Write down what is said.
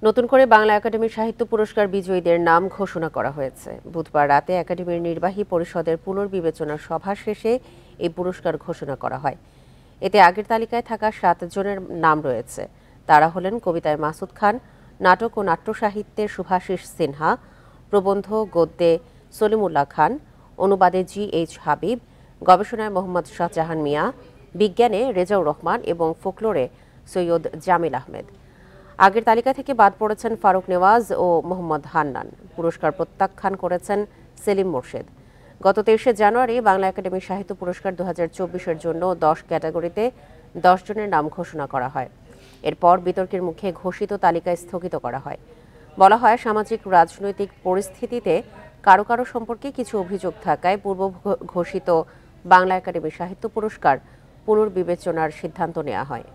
নতুন করে বাংলা একাডেমি সাহিত্য পুরস্কার বিজয়ীদের নাম ঘোষণা করা হয়েছে। বুধবার রাতে একাডেমির নির্বাহী পরিষদের পুনর্বিবেচনা সভা শেষে এই পুরস্কার ঘোষণা করা হয়। এতে আগের তালিকায় থাকা 7 জনের নাম রয়েছে। তারা হলেন কবিতায় মাসুদ খান, নাটক ও নাট্য সাহিত্যে শুভাশিস সিনহা, প্রবন্ধ গদ্যে সলিমুল্লাহ খান, অনুবাদে GH হাবিব, গবেষণায় মোহাম্মদ শাহজাহান মিয়া, বিজ্ঞানে রেজাউর রহমান এবং ফোকলোরে সৈয়দ জামিল আহমেদ। আগের তালিকা থেকে বাদ পড়েছেন ফারুক নেওয়াজ ও মোহাম্মদ হান্নান। পুরস্কার প্রত্যাখ্যান করেছেন সেলিম মোর্শেদ। গত 23শে জানুয়ারি বাংলা একাডেমি সাহিত্য পুরস্কার 2024-এর জন্য 10 ক্যাটাগরিতে 10 জনের নাম ঘোষণা করা হয়। এরপর বিতর্কের মুখে ঘোষিত তালিকা স্থগিত করা হয়। বলা হয়, সামাজিক রাজনৈতিক পরিস্থিতিতে কারো কারো সম্পর্কে কিছু অভিযোগ থাকায় পূর্ব ঘোষিত বাংলা একাডেমি সাহিত্য পুরস্কার পুনর্বিবেচনার সিদ্ধান্ত নেওয়া হয়।